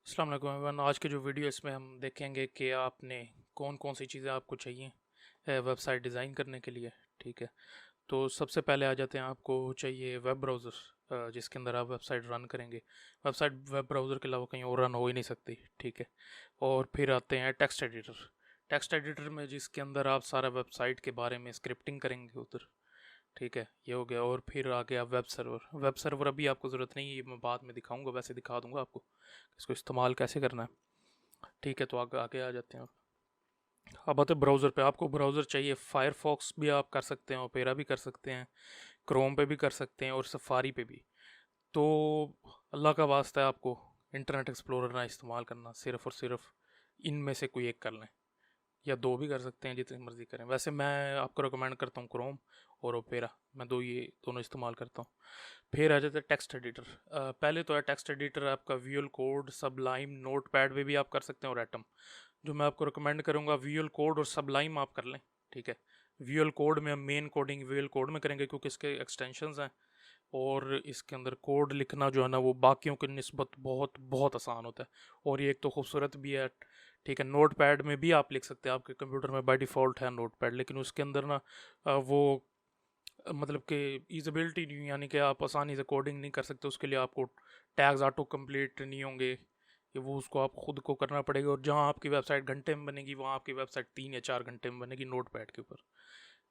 अस्सलाम वालेकुम एवरीवन। आज की जो वीडियो इसमें हम देखेंगे कि आपने कौन कौन सी चीज़ें आपको चाहिए वेबसाइट डिज़ाइन करने के लिए। ठीक है, तो सबसे पहले आ जाते हैं, आपको चाहिए वेब ब्राउज़र जिसके अंदर आप वेबसाइट रन करेंगे। वेबसाइट वेब ब्राउज़र के अलावा कहीं और रन हो ही नहीं सकती। ठीक है, और फिर आते हैं टेक्स्ट एडिटर। टेक्स्ट एडिटर में जिसके अंदर आप सारा वेबसाइट के बारे में स्क्रिप्टिंग करेंगे उधर। ठीक है, ये हो गया। और फिर आ गया वेब सर्वर। वेब सर्वर अभी आपको ज़रूरत नहीं है, ये मैं बाद में दिखाऊंगा, वैसे दिखा दूंगा आपको इसको इस्तेमाल कैसे करना है। ठीक है, तो आगे आगे आ जाते हैं आप। अब आते हैं ब्राउज़र पे। आपको ब्राउज़र चाहिए, फायरफॉक्स भी आप कर सकते हैं, ओपेरा भी कर सकते हैं, क्रोम पे भी कर सकते हैं और सफारी पे भी। तो अल्लाह का वास्ता है, आपको इंटरनेट एक्सप्लोरर ना इस्तेमाल करना, सिर्फ़ और सिर्फ इनमें से कोई एक कर लें, या दो भी कर सकते हैं, जितनी मर्ज़ी करें। वैसे मैं आपको रिकमेंड करता हूँ क्रोम और ओपेरा, मैं ये दोनों इस्तेमाल करता हूँ। फिर आ जाता है टेक्स्ट एडिटर। पहले तो है टेक्स्ट एडिटर आपका विजुअल कोड, सबलाइम, नोटपैड पे भी आप कर सकते हैं, और एटम। जो मैं आपको रिकमेंड करूँगा, विजुअल कोड और सबलाइम आप कर लें। ठीक है, विजुअल कोड में हम मेन कोडिंग विजुअल कोड में करेंगे, क्योंकि इसके एक्सटेंशंस हैं, और इसके अंदर कोड लिखना जो है ना, वो बाकियों की निस्बत बहुत बहुत आसान होता है, और ये एक तो खूबसूरत भी है। ठीक है, नोट पैड में भी आप लिख सकते हैं, आपके कंप्यूटर में बाय डिफ़ॉल्ट है नोट पैड, लेकिन उसके अंदर ना वो मतलब कि यूज़ेबिलिटी नहीं, यानी कि आप आसानी से कोडिंग नहीं कर सकते। उसके लिए आपको टैग्स ऑटो कंप्लीट नहीं होंगे, ये वो उसको आप खुद को करना पड़ेगा। और जहाँ आपकी वेबसाइट घंटे में बनेगी, वहाँ आपकी वेबसाइट 3 या 4 घंटे में बनेगी नोट पैड के ऊपर।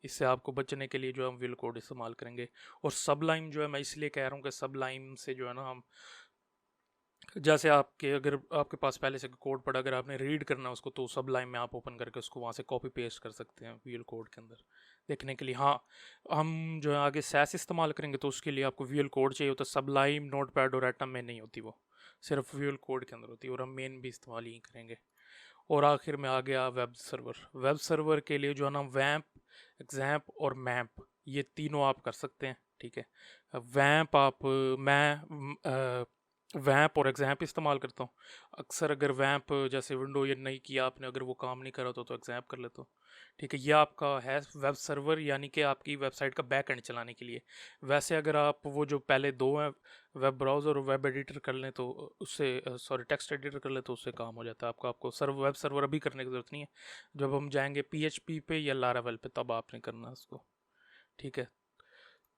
इससे आपको बचने के लिए जो हम विल कोड इस्तेमाल करेंगे। और सबलाइम जो है, मैं इसलिए कह रहा हूँ कि सबलाइम से जो है ना, हम जैसे आपके अगर आपके पास पहले से कोड पड़ा, अगर आपने रीड करना है उसको, तो सबलाइम में आप ओपन करके उसको वहाँ से कॉपी पेस्ट कर सकते हैं विजुअल कोड के अंदर देखने के लिए। हाँ, हम जो है आगे सैस इस्तेमाल करेंगे, तो उसके लिए आपको विजुअल कोड चाहिए होता है। सबलाइम, नोटपैड और एटम में नहीं होती, वो सिर्फ विजुअल कोड के अंदर होती है, और हम मेन भी इस्तेमाल ही करेंगे। और आखिर में आ गया वेब सर्वर। वेब सर्वर के लिए जो है ना, वैम्प, एग्जैम्प और मैप, ये तीनों आप कर सकते हैं। ठीक है, वैम्प आप, मैं वैम्प और एग्जैम्प इस्तेमाल करता हूँ अक्सर। अगर वैम्प जैसे विंडो ये नहीं किया आपने, अगर वो काम नहीं कर रहा तो एग्जैम्प कर लेता हूँ। ठीक है, ये आपका है वेब सर्वर, यानी कि आपकी वेबसाइट का बैक एंड चलाने के लिए। वैसे अगर आप वो जो पहले दो हैं, वेब ब्राउज़र और वेब एडिटर कर लें, तो उससे सॉरी टेक्स्ट एडिटर कर लें, तो उससे काम हो जाता है आपका। आपको वेब सर्वर अभी करने की ज़रूरत नहीं है, जब हम जाएंगे PHP पे या लारावेल पे, तब आपने करना है उसको। ठीक है,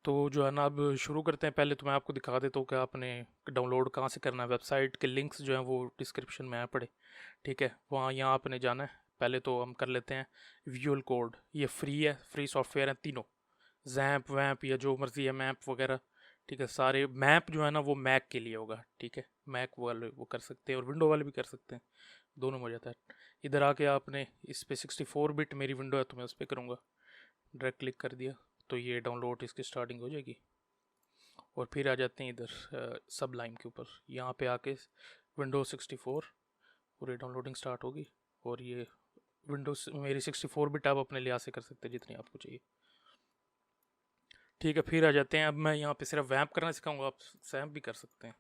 तो जो है ना, अब शुरू करते हैं। पहले तो मैं आपको दिखा देता हूँ कि आपने डाउनलोड कहाँ से करना है। वेबसाइट के लिंक्स जो हैं वो डिस्क्रिप्शन में आ पड़े। ठीक है, वहाँ यहाँ आपने जाना है। पहले तो हम कर लेते हैं विजुअल कोड, ये फ्री है, फ्री सॉफ्टवेयर है तीनों, जैम्प वैम्प या जो मर्ज़ी है, मैप वगैरह। ठीक है, सारे मैप जो है ना, वो मैक के लिए होगा। ठीक है, मैक वाले वो कर सकते हैं, और विंडो वाले भी कर सकते हैं, दोनों में हो जाता है। इधर आके आपने इस पे 64 बिट मेरी विंडो है, तो मैं उस पर करूँगा, डायरेक्ट क्लिक कर दिया, तो ये डाउनलोड इसकी स्टार्टिंग हो जाएगी। और फिर आ जाते हैं इधर सब लाइन के ऊपर, यहाँ पे आके विंडोज़ 64, और ये डाउनलोडिंग स्टार्ट होगी। और ये विंडोज़ मेरी 64 बिट आप अपने लिहाज से कर सकते हैं जितनी आपको चाहिए। ठीक है, फिर आ जाते हैं, अब मैं यहाँ पे सिर्फ वैम्प करना सिखाऊंगा, आप सैम्प भी कर सकते हैं।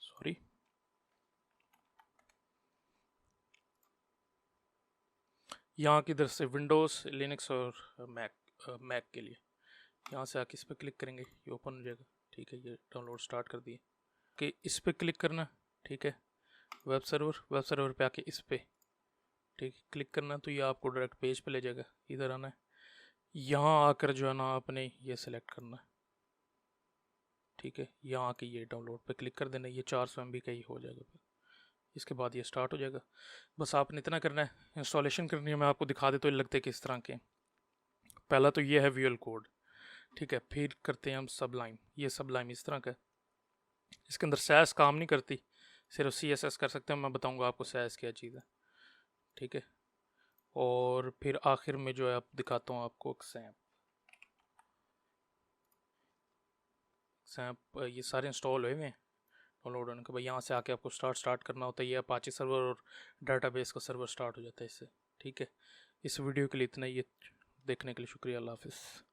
सॉरी, यहाँ की इधर से विंडोज़, लिनक्स और मैक, मैक के लिए यहाँ से आके इस पर क्लिक करेंगे, ये ओपन हो जाएगा। ठीक है, ये डाउनलोड स्टार्ट कर दिए कि इस पर क्लिक करना। ठीक है, वेब सर्वर पे आके इस पे, ठीक है, क्लिक करना, तो ये आपको डायरेक्ट पेज पे ले जाएगा। इधर आना है, यहाँ आकर जो है ना, आपने ये सेलेक्ट करना है। ठीक है, यहाँ आके ये डाउनलोड पे क्लिक कर देना, ये 400 MB का ही हो जाएगा फिर। इसके बाद ये स्टार्ट हो जाएगा। बस आपने इतना करना है, इंस्टॉलेशन करनी है। मैं आपको दिखा देता हूँ लगते किस तरह के। पहला तो ये है विजुअल कोड। ठीक है, फिर करते हैं हम सबलाइम। ये सबलाइम इस तरह का है, इसके अंदर सैस काम नहीं करती, सिर्फ CSS कर सकते हैं। मैं बताऊंगा आपको सैस क्या चीज़ है। ठीक है, और फिर आखिर में जो है, आप दिखाता हूँ आपको सैम्प। सैम्प ये सारे इंस्टॉल हुए हैं। डाउनलोड होने के बाद यहाँ से आके आपको स्टार्ट करना होता है। ये अपाची सर्वर और डाटाबेस का सर्वर स्टार्ट हो जाता है इससे। ठीक है, इस वीडियो के लिए इतना ही है। देखने के लिए शुक्रिया, अल्लाह हाफिज़।